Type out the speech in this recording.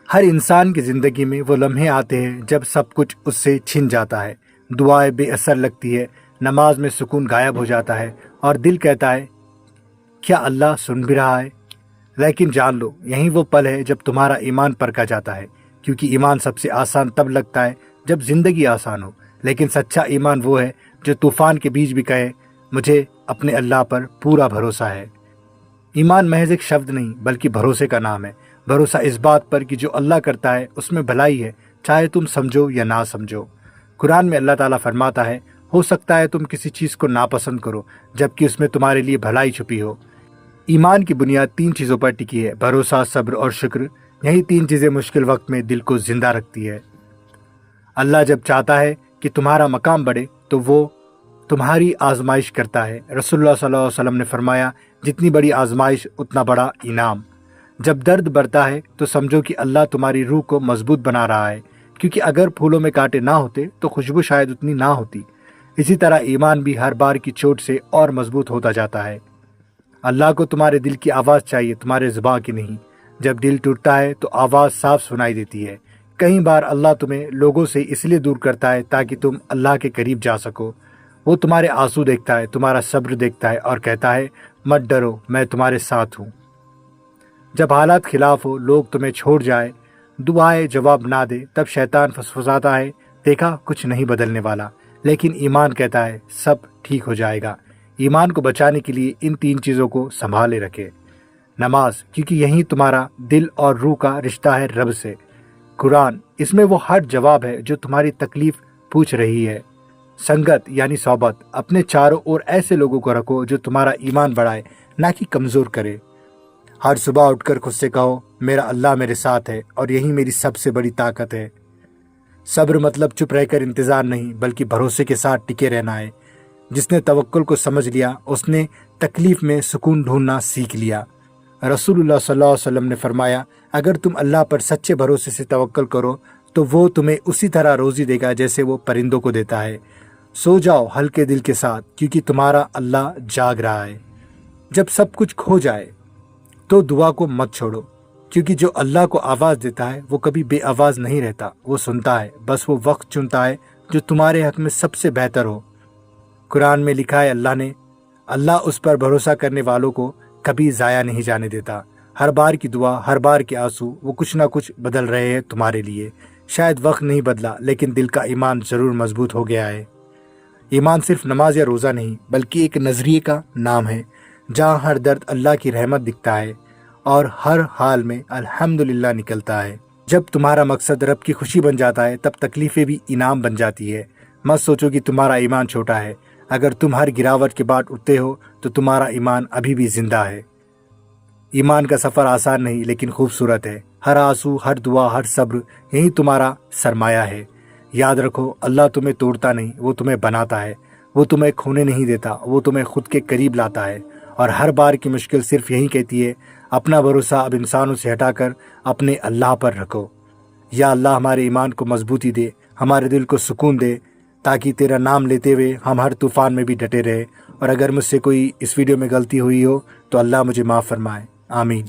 ہر انسان کی زندگی میں وہ لمحے آتے ہیں جب سب کچھ اس سے چھن جاتا ہے، دعائیں بے اثر لگتی ہے، نماز میں سکون غائب ہو جاتا ہے اور دل کہتا ہے کیا اللہ سن بھی رہا ہے؟ لیکن جان لو یہی وہ پل ہے جب تمہارا ایمان پرکھا جاتا ہے، کیونکہ ایمان سب سے آسان تب لگتا ہے جب زندگی آسان ہو، لیکن سچا ایمان وہ ہے جو طوفان کے بیچ بھی کہے مجھے اپنے اللہ پر پورا بھروسہ ہے۔ ایمان محض ایک شبد نہیں بلکہ بھروسے کا نام ہے، بھروسہ اس بات پر کہ جو اللہ کرتا ہے اس میں بھلائی ہے، چاہے تم سمجھو یا نہ سمجھو۔ قرآن میں اللہ تعالیٰ فرماتا ہے ہو سکتا ہے تم کسی چیز کو ناپسند کرو جبکہ اس میں تمہارے لیے بھلائی چھپی ہو۔ ایمان کی بنیاد 3 چیزوں پر ٹکی ہے، بھروسہ، صبر اور شکر۔ یہی 3 چیزیں مشکل وقت میں دل کو زندہ رکھتی ہے۔ اللہ جب چاہتا ہے کہ تمہارا مقام بڑھے تو وہ تمہاری آزمائش کرتا ہے۔ رسول اللہ صلی اللہ علیہ وسلم نے فرمایا جتنی بڑی آزمائش اتنا بڑا انعام۔ جب درد بڑھتا ہے تو سمجھو کہ اللہ تمہاری روح کو مضبوط بنا رہا ہے، کیونکہ اگر پھولوں میں کانٹے نہ ہوتے تو خوشبو شاید اتنی نہ ہوتی۔ اسی طرح ایمان بھی ہر بار کی چوٹ سے اور مضبوط ہوتا جاتا ہے۔ اللہ کو تمہارے دل کی آواز چاہیے، تمہارے زبان کی نہیں۔ جب دل ٹوٹتا ہے تو آواز صاف سنائی دیتی ہے۔ کئی بار اللہ تمہیں لوگوں سے اس لیے دور کرتا ہے تاکہ تم اللہ کے قریب جا سکو۔ وہ تمہارے آنسو دیکھتا ہے، تمہارا صبر دیکھتا ہے اور کہتا ہے مت ڈرو، میں تمہارے ساتھ ہوں۔ جب حالات خلاف ہو، لوگ تمہیں چھوڑ جائے، دعائیں جواب نہ دے، تب شیطان فسفساتا ہے دیکھا کچھ نہیں بدلنے والا، لیکن ایمان کہتا ہے سب ٹھیک ہو جائے گا۔ ایمان کو بچانے کے لیے ان 3 چیزوں کو سنبھالے رکھے۔ نماز، کیونکہ یہی تمہارا دل اور روح کا رشتہ ہے رب سے۔ قرآن، اس میں وہ ہر جواب ہے جو تمہاری تکلیف پوچھ رہی ہے۔ سنگت یعنی صحبت، اپنے چاروں اور ایسے لوگوں کو رکھو جو تمہارا ایمان بڑھائے نہ کہ کمزور کرے۔ ہر صبح اٹھ کر خود سے کہو میرا اللہ میرے ساتھ ہے اور یہی میری سب سے بڑی طاقت ہے۔ صبر مطلب چپ رہ کر انتظار نہیں بلکہ بھروسے کے ساتھ ٹکے رہنا ہے۔ جس نے توکل کو سمجھ لیا اس نے تکلیف میں سکون ڈھونڈنا سیکھ لیا۔ رسول اللہ صلی اللہ علیہ وسلم نے فرمایا اگر تم اللہ پر سچے بھروسے سے توکل کرو تو وہ تمہیں اسی طرح روزی دے گا جیسے وہ پرندوں کو دیتا ہے۔ سو جاؤ ہلکے دل کے ساتھ کیونکہ تمہارا اللہ جاگ رہا ہے۔ جب سب کچھ کھو جائے تو دعا کو مت چھوڑو، کیونکہ جو اللہ کو آواز دیتا ہے وہ کبھی بے آواز نہیں رہتا، وہ سنتا ہے، بس وہ وقت چنتا ہے جو تمہارے حق میں سب سے بہتر ہو۔ قرآن میں لکھا ہے اللہ اس پر بھروسہ کرنے والوں کو کبھی ضائع نہیں جانے دیتا۔ ہر بار کی دعا، ہر بار کے آنسو، وہ کچھ نہ کچھ بدل رہے ہیں تمہارے لیے۔ شاید وقت نہیں بدلا لیکن دل کا ایمان ضرور مضبوط ہو گیا ہے۔ ایمان صرف نماز یا روزہ نہیں بلکہ ایک نظریے کا نام ہے جہاں ہر درد اللہ کی رحمت دکھتا ہے اور ہر حال میں الحمدللہ نکلتا ہے۔ جب تمہارا مقصد رب کی خوشی بن جاتا ہے تب تکلیفیں بھی انعام بن جاتی ہے۔ مت سوچو کہ تمہارا ایمان چھوٹا ہے، اگر تم ہر گراوٹ کے بعد اٹھتے ہو تو تمہارا ایمان ابھی بھی زندہ ہے۔ ایمان کا سفر آسان نہیں لیکن خوبصورت ہے۔ ہر آنسو، ہر دعا، ہر صبر، یہی تمہارا سرمایہ ہے۔ یاد رکھو اللہ تمہیں توڑتا نہیں، وہ تمہیں بناتا ہے۔ وہ تمہیں کھونے نہیں دیتا، وہ تمہیں خود کے قریب لاتا ہے۔ اور ہر بار کی مشکل صرف یہی کہتی ہے اپنا بھروسہ اب انسانوں سے ہٹا کر اپنے اللہ پر رکھو۔ یا اللہ ہمارے ایمان کو مضبوطی دے، ہمارے دل کو سکون دے، تاکہ تیرا نام لیتے ہوئے ہم ہر طوفان میں بھی ڈٹے رہے۔ اور اگر مجھ سے کوئی اس ویڈیو میں غلطی ہوئی ہو تو اللہ مجھے معاف فرمائے، آمین۔